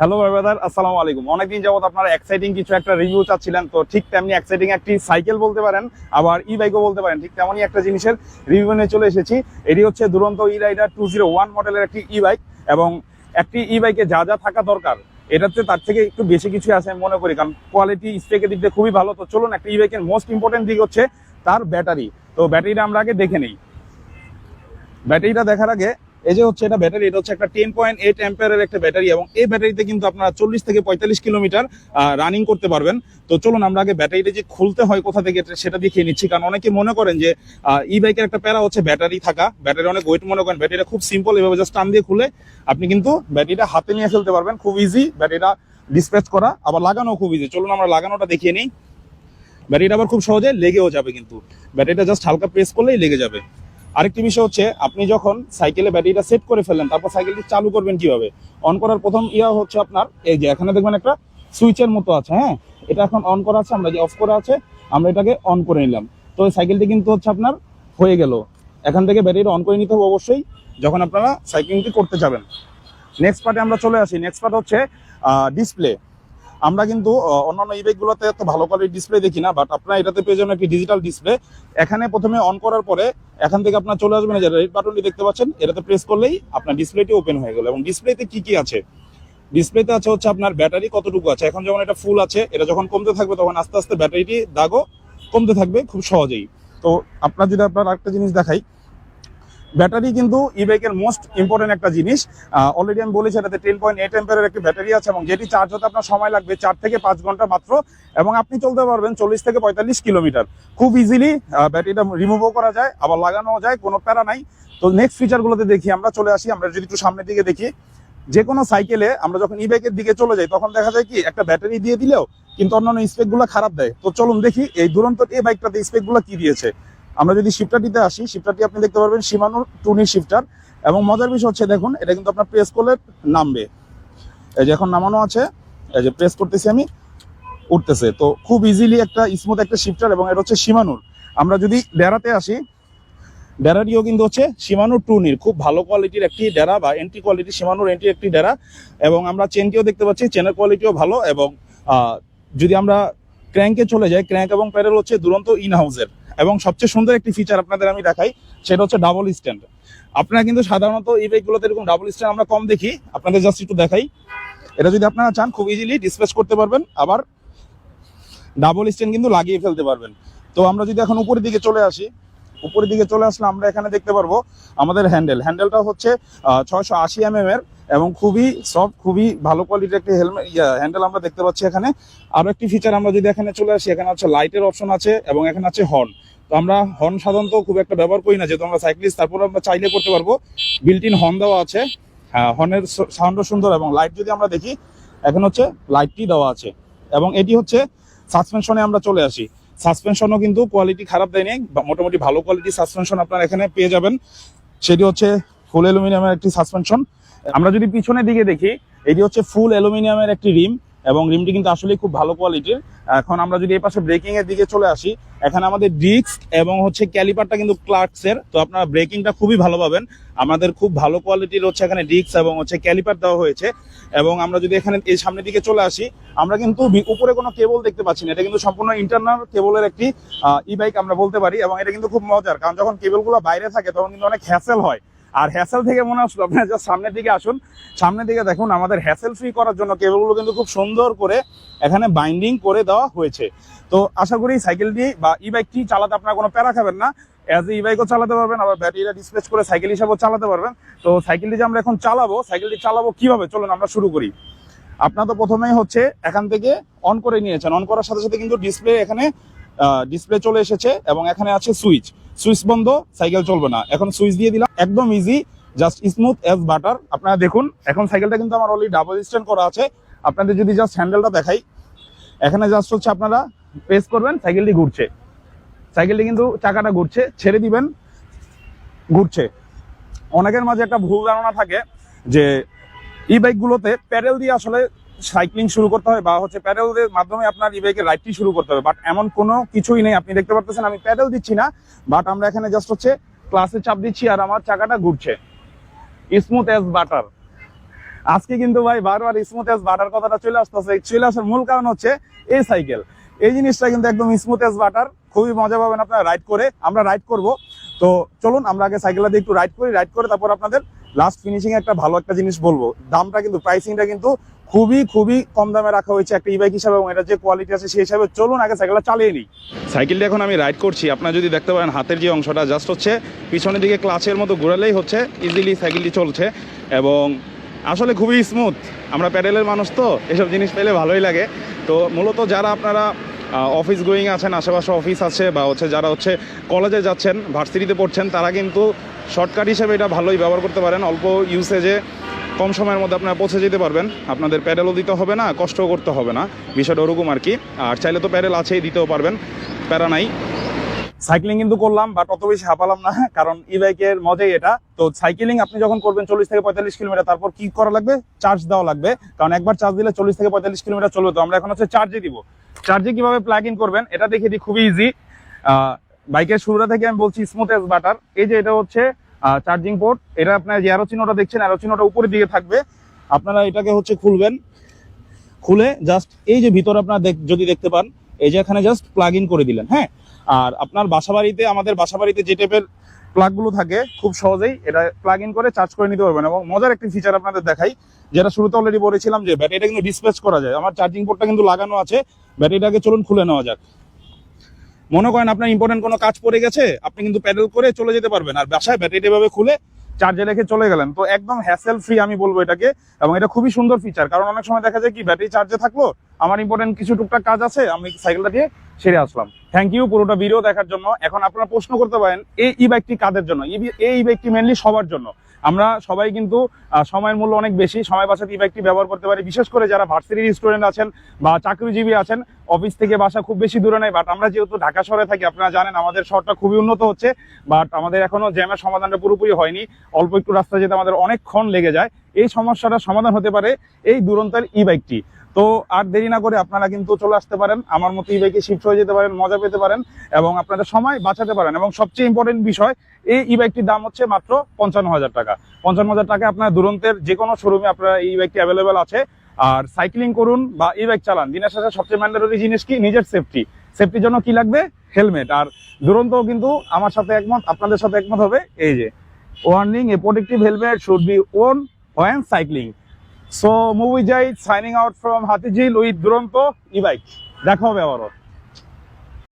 Hello brother, আসসালামু আলাইকুম। অনেকদিন যাবত আপনারা এক্সাইটিং কিছু একটা রিভিউ চাচ্ছিলেন, তো ঠিক তেমনি এক্সাইটিং একটি সাইকেল বলতে পারেন, আবার ই বাইকও বলতে পারেন, ঠিক তেমনই একটা জিনিসের রিভিউ নিয়ে চলে এসেছি। এটি হচ্ছে দুরন্ত ই রাইডার 201 মডেলের একটি ই বাইক, এবং একটি ই বাইকে যা যা থাকা দরকার এটাতে তার থেকে একটু বেশি কিছু আছে আমি মনে করি, কারণ কোয়ালিটি স্পেকের দিক দিয়ে খুবই ভালো। তো চলুন, একটা ই বাইকের মোস্ট ইম্পর্টেন্ট দিক হচ্ছে তার ব্যাটারি। তো ব্যাটারিটা আমরা আগে দেখে নিই। ব্যাটারিটা দেখার আগে এই যে হচ্ছে এটা ব্যাটারি, এটা হচ্ছে একটা 10.8 অ্যাম্পিয়ারের একটা ব্যাটারি, এবং এই ব্যাটারিতে কিন্তু আপনারা 40 থেকে 45 কিলোমিটার রানিং করতে পারবেন। তো চলুন আমরা আগে ব্যাটারিটা যে খুলতে হয় কোথা থেকে সেটা দেখিয়ে নিচ্ছি, কারণ অনেকে মনে করেন যে ই বাইকের একটা প্যারা হচ্ছে ব্যাটারি থাকা, ব্যাটারি অনেক ওয়েট মনে করেন। ব্যাটারিটা খুব সিম্পল, এভাবে জাস্ট টান দিয়ে খুলে আপনি কিন্তু ব্যাটারিটা হাতে নিয়ে ফেলতে পারবেন, খুব ইজি ব্যাটারিটা ডিসপ্যাচ করা, আবার লাগানো খুব ইজি। চলুন আমরা লাগানোটা দেখিয়ে নিই। ব্যাটারিটা আবার খুব সহজে লেগেও যাবে, কিন্তু ব্যাটারিটা জাস্ট হালকা প্রেস করলেই লেগে যাবে। আরেকটি বিষয় হচ্ছে, আপনি যখন সাইকেলে ব্যাটারিটা সেট করে ফেললেন, তারপর সাইকেলটি চালু করবেন কিভাবে। অন করার প্রথম হচ্ছে আপনার এই যে এখানে দেখবেন একটা সুইচের মতো আছে, হ্যাঁ, এটা এখন অন করা আছে, আমরা যে অফ করা আছে আমরা এটাকে অন করে নিলাম। তো এই সাইকেলটি কিন্তু হচ্ছে আপনার হয়ে গেল। এখান থেকে ব্যাটারিটা অন করে নিতে হবে অবশ্যই যখন আপনারা সাইক্লিংটি করতে যাবেন। নেক্সট পার্টে আমরা চলে আসি। নেক্সট পার্ট হচ্ছে ডিসপ্লে। আমরা কিন্তু অন্যান্য ই বাইকগুলোতে এত ভালো কোয়ালিটির ডিসপ্লে দেখি না, বাট আপনারা এটাতে পেয়ে যাবেন একটি ডিজিটাল ডিসপ্লে। এখানে প্রথমে অন করার পরে এখান থেকে আপনার চলে আসবেন, যে রেড বাটনটি দেখতে পাচ্ছেন, এটাতে প্রেস করলেই আপনার ডিসপ্লেটি ওপেন হয়ে গেল। এবং ডিসপ্লেতে কি কি আছে, ডিসপ্লেতে আছে হচ্ছে আপনার ব্যাটারি কতটুকু আছে। এখন যেমন এটা ফুল আছে, এটা যখন কমতে থাকবে তখন আস্তে আস্তে ব্যাটারিটি দাগও কমতে থাকবে খুব সহজেই। তো আপনার যদি আপনার একটা জিনিস দেখাই, ব্যাটারি কিন্তু ই বাইকের মোস্ট ইম্পর্টেন্ট একটা জিনিস। অলরেডি আমি বলেছি এটাতে 10.8 অ্যাম্পিয়ারের একটি ব্যাটারি আছে, এবং যেটি চার্জ হতে আপনার সময় লাগবে 4 থেকে 5 ঘন্টা মাত্র, এবং আপনি চলতে পারবেন 40 থেকে 45 কিলোমিটার খুব ইজিলি। ব্যাটারিটা রিমুভও করা যায়, আবার লাগানো যায়, কোনো প্যারা নাই। তো নেক্সট ফিচারগুলোতে দেখি, আমরা চলে আসি। আমরা যদি একটু সামনের দিকে দেখি, যে কোনো সাইকেলে আমরা যখন ই বাইকের দিকে চলে যাই তখন দেখা যায় কি একটা ব্যাটারি দিয়ে দিলেও কিন্তু অন্যান্য স্পেকগুলো খারাপ দেয়। তো চলুন দেখি এই দুরন্ত এই বাইকটাতে স্পেকগুলো কি দিয়েছে। আমরা যদি শিফটারটিতে আসি, শিফটারটি আপনি দেখতে পারবেন শিমানোর টুনি শিফটার, এবং মজার বিষয় হচ্ছে দেখুন, এটা কিন্তু আপনার প্রেস করলে নামবে। এই যে এখন নামানো আছে, এই যে প্রেস করতেছি আমি, উঠতেছে। তো খুব ইজিলি একটা স্মুথ একটা শিফটার, এবং এটা হচ্ছে শিমানোর। আমরা যদি ডেরাতে আসি, ডেরাটিও কিন্তু হচ্ছে শিমানোর টুনির খুব ভালো কোয়ালিটির একটি ডেরা, বা এন্ট্রি কোয়ালিটি শিমানোর এন্ট্রি একটি ডেরা। এবং আমরা চেনটিও দেখতে পাচ্ছি, চেনের কোয়ালিটিও ভালো। এবং যদি আমরা ক্র্যাঙ্কে চলে যাই, ক্র্যাঙ্ক এবং প্যাডেল হচ্ছে দুরন্ত ইন হাউসের। এবং সবচেয়ে সুন্দর একটি ফিচার আপনাদের আমি দেখাই, সেটা হচ্ছে ডাবল স্ট্যান্ড। আপনারা কিন্তু সাধারণত ই বাইকগুলোতে এরকম ডাবল স্ট্যান্ড আমরা কম দেখি, আপনাদের জাস্ট একটু দেখাই। এটা যদি আপনারা চান খুব ইজিলি ডিসপ্লেস করতে পারবেন, আবার ডাবল স্ট্যান্ড কিন্তু লাগিয়ে ফেলতে পারবেন। তো আমরা যদি এখন উপরের দিকে চলে আসি, উপরের দিকে চলে আসলে আমরা এখানে দেখতে পারবো আমাদের হ্যান্ডেলটা হচ্ছে 680 mm এর, এবং খুবই সফট, খুবই ভালো কোয়ালিটির একটি হ্যান্ডেল আমরা দেখতে পাচ্ছি এখানে। আরো একটি ফিচার আমরা যদি এখানে চলে আসি, এখানে হচ্ছে লাইটের অপশন আছে, এবং এখানে আছে হর্ন। তো আমরা হর্ন সাধারণত খুব একটা ব্যবহার করি না, যেহেতু আমরা সাইক্লিস্ট, তারপর আমরা চাইলে করতে পারবো। বিল্ট ইন হর্ন দেওয়া আছে, হ্যাঁ, হর্নের সাউন্ডও সুন্দর। এবং লাইট যদি আমরা দেখি, এখন হচ্ছে লাইটটি দেওয়া আছে। এবং এটি হচ্ছে সাসপেনশনে আমরা চলে আসি। সাসপেনশনও কিন্তু কোয়ালিটি খারাপ দেয়নি, মোটামুটি ভালো কোয়ালিটি সাসপেনশন আপনারা এখানে পেয়ে যাবেন। সেটি হচ্ছে ফুল অ্যালুমিনিয়ামের একটি সাসপেনশন। আমরা যদি পিছনের দিকে দেখি, এটি হচ্ছে ফুল অ্যালুমিনিয়ামের একটি রিম, এবং রিমটি কিন্তু আসলে খুব ভালো কোয়ালিটির। এখন আমরা যদি এই পাশে ব্রেকিং এর দিকে চলে আসি, এখানে আমাদের ডিস্ক এবং হচ্ছে ক্যালিপারটা কিন্তু ক্লার্কসের। তো আপনারা ব্রেকিংটা খুবই ভালো পাবেন, আমাদের খুব ভালো কোয়ালিটির হচ্ছে এখানে ডিস্ক এবং হচ্ছে ক্যালিপার দেওয়া হয়েছে। এবং আমরা যদি এখানে এই সামনের দিকে চলে আসি, আমরা কিন্তু উপরে কোনো কেবল দেখতে পাচ্ছি না, এটা কিন্তু সম্পূর্ণ ইন্টারনাল কেবলের একটি ই বাইক আমরা বলতে পারি। এবং এটা কিন্তু খুব মজার, কারণ যখন কেবলগুলো বাইরে থাকে তখন কিন্তু অনেক হ্যাসেল হয়। আর হ্যাসেল থেকে মনে আসলো, আপনারা জাস্ট সামনের দিকে আসুন, সামনের দিকে দেখুন, আমাদের হ্যাসেল ফ্রি করার জন্য কেবলগুলো কিন্তু খুব সুন্দর করে এখানে বাইন্ডিং করে দেওয়া হয়েছে। তো আশা করি সাইকেলটি বা ই বাইকটি চালাতে আপনারা কোনো প্যারা খাবেন না, অ্যাজ ই বাইকও চালাতে পারবেন, আবার ব্যাটারিটা ডিসপ্লেস করে সাইকেল হিসাবেও চালাতে পারবেন। তো সাইকেলটি যে আমরা এখন চালাবো, সাইকেলটি চালাবো কিভাবে, চলুন আমরা শুরু করি। আপনার তো প্রথমেই হচ্ছে এখান থেকে অন করে নিয়েছেন, অন করার সাথে সাথে কিন্তু ডিসপ্লে এখানে ডিসপ্লে চলে এসেছে, এবং এখানে আছে সুইচ। সুইচ বন্ধ, সাইকেল চলবে না। এখন সুইচ দিয়ে দিলাম, একদম easy, just smooth as butter. আপনারা দেখুন, এখন সাইকেলটা কিন্তু আমার অলরেডি ডাবল স্ট্যান্ড করা আছে। আপনাদের যদি জাস্ট হ্যান্ডেলটা দেখাই, এখানে জাস্ট হচ্ছে আপনারা প্রেস করবেন, সাইকেলটি ঘুরছে। সাইকেলটি কিন্তু চাকাটা ঘুরছে, ছেড়ে দিবেন, ঘুরছে। অনেকের মাঝে একটা ভুল ধারণা থাকে যে ই বাইকগুলোতে প্যাডেল দিয়ে আসলে সাইক্লিং শুরু করতে হয়, বা হচ্ছে প্যাডেলের মাধ্যমে আপনার ই বাইকের রাইডটি শুরু করতে হবে। বাট এমন কোনো কিছুই নেই। আপনি দেখতে পারতেছেন আমি প্যাডেল দিচ্ছি না, বাট আমরা এখানে জাস্ট হচ্ছে ক্লাসে চাপ দিচ্ছি, আর আমার চাকাটা ঘুরছে, স্মুথ এজ বাটার। আজকে কিন্তু ভাই বারবার স্মুথ এজ বাটার কথাটা চলে আসতেছে, চলে আসার মূল কারণ হচ্ছে এই সাইকেল। এই জিনিসটা কিন্তু একদম স্মুথ এজ বাটার, খুবই মজা পাবেন আপনারা রাইড করে। আমরা রাইড করব, তো চলুন আমরা আগে সাইকেলটা দিয়ে একটু রাইড করি, রাইড করে তারপর আপনাদের লাস্ট ফিনিশিং একটা ভালো একটা জিনিস বলবো। দামটা কিন্তু প্রাইসিংটা কিন্তু খুবই কম দামে রাখা হয়েছে একটা ই-বাইক হিসাবে, এবং এটা যে কোয়ালিটি আছে সেই হিসাবে। চলুন আগে সাইকেলটা চালিয়ে নিই। সাইকেলটা এখন আমি রাইড করছি, আপনারা যদি দেখতে পারেন হাতের যে অংশটা জাস্ট হচ্ছে পিছনের দিকে ক্লাচের মতো ঘোরালেই হচ্ছে ইজিলি সাইকেলটি চলছে, এবং আসলে খুবই স্মুথ। আমরা প্যাডেলের মানুষ তো এসব জিনিস পেলে ভালোই লাগে। তো মূলত যারা আপনারা অফিস গোয়িং আছেন, আশেপাশে অফিস আছে, বা হচ্ছে যারা হচ্ছে কলেজে যাচ্ছেন, ভার্সিটিতে পড়ছেন, তারা কিন্তু শর্টকাট হিসেবে এটা ভালোই ব্যবহার করতে পারেন। অল্প ইউসেজে কম সময়ের মধ্যে আপনারা পৌঁছে যেতে পারবেন, আপনাদের প্যাডেলও দিতে হবে না, কষ্টও করতে হবে না, বিষয়টা ওরকম আর কি। আর চাইলে তো প্যাডেল আছেই, দিতেও পারবেন, প্যারা নাই। সাইক্লিং কিন্তু করলাম, বাট অত বেশি হাঁপালাম না, কারণ ই বাইকের মজাই এটা। তো সাইক্লিং আপনি যখন করবেন 40 থেকে 45 কিলোমিটার, তারপর কি করা লাগবে? চার্জ দেওয়া লাগবে, কারণ একবার চার্জ দিলে 40 থেকে 45 কিলোমিটার চলবে। তো আমরা এখন হচ্ছে চার্জে দিব। চার্জে কিভাবে প্লাগ ইন করবেন এটা দেখিয়ে দিই, খুবই ইজি। বাইকের শুরুটা থেকে আমি বলছি স্মুথ এজ বাটার। এই যে এটা হচ্ছে চার্জিং পোর্ট, এটা আপনার যে অ্যারো চিহ্নটা দেখছেন, অ্যারো চিহ্নটা উপরের দিকে থাকবে। আপনারা এটাকে হচ্ছে খুলবেন, খুলে জাস্ট এই যে ভিতরে আপনারা যদি দেখতে পান, এই যে এখানে জাস্ট প্লাগ ইন করে দিলেন। হ্যাঁ, আর আপনার বাসাবাড়িতে, আমাদের বাসাবাড়িতে যে টাইপের প্লাগ গুলো থাকে, খুব সহজেই এটা প্লাগ ইন করে চার্জ করে নিতে পারবেন। এবং মজার একটি ফিচার আপনাদের দেখাই, যেটা শুরুতে অলরেডি বলেছিলাম, যে ব্যাটারিটা কিন্তু ডিসপ্লেস করা যায়। আমার চার্জিং পোর্টটা কিন্তু লাগানো আছে, ব্যাটারিটাকে চলুন খুলে নেওয়া যাক। মনে করেন আপনার ইম্পর্টেন্ট কোনো কাজ পড়ে গেছে, আপনি কিন্তু প্যাডেল করে চলে যেতে পারবেন, আর বাসায় ব্যাটারিটা এভাবে খুলে চার্জে রেখে চলে গেলেন। তো একদম হ্যাসেল ফ্রি আমি বলবো এটাকে, এবং এটা খুবই সুন্দর ফিচার। কারণ অনেক সময় দেখা যায় কি, ব্যাটারি চার্জে থাকলো, আমার ইম্পর্টেন্ট কিছু টুকটাক কাজ আছে, আমি সাইকেলটা দিয়ে সেরে আসলাম। থ্যাংক ইউ পুরোটা ভিডিও দেখার জন্য। এখন আপনারা প্রশ্ন করতে পারেন, এই ই বাইকটি কাদের জন্য? এই ই বাইকটি মেনলি সবার জন্য। আমরা সবাই কিন্তু সময়ের মূল্য অনেক বেশি, সময় বাঁচাতে ই বাইকটি ব্যবহার করতে পারি। বিশেষ করে যারা ভার্সিটির স্টুডেন্ট আছেন বা চাকরিজীবী আছেন, অফিস থেকে বাসা খুব বেশি দূরে নেই, বাট আমরা যেহেতু ঢাকা শহরে থাকি, আপনারা জানেন আমাদের শহরটা খুবই উন্নত হচ্ছে, বাট আমাদের এখনো জ্যামের সমাধানটা পুরোপুরি হয়নি। অল্প একটু রাস্তা যেতে আমাদের অনেকক্ষণ লেগে যায়। এই সমস্যাটা সমাধান হতে পারে এই দুরন্তের ই বাইকটি। তো আর দেরি না করে আপনারা কিন্তু চলে আসতে পারেন, আমার মতো ই বাইকে শিফট হয়ে যেতে পারেন, মজা পেতে পারেন, এবং আপনাদের সময় বাঁচাতে পারেন। এবং সবচেয়ে ইম্পর্টেন্ট বিষয়, এই ই বাইকটির দাম হচ্ছে মাত্র 55,000 টাকা। 55,000 টাকা আপনার দুরন্তের যে কোনো শোরুমে আপনারা এই বাইকটি অ্যাভেলেবেল আছে। আর সাইক্লিং করুন বা ই বাইক চালান, দিনের শেষে সবচেয়ে ম্যান্ডেটরি জিনিস কি? নিজের সেফটি। সেফটির জন্য কি লাগবে? হেলমেট। আর দুরন্ত কিন্তু আমার সাথে একমত, আপনাদের সাথে একমত হবে, এই যে warning, a protective helmet should be worn when cycling. So Movie Jai signing out from Hatijil with Duronto e-bike. দেখা হবে আবারও।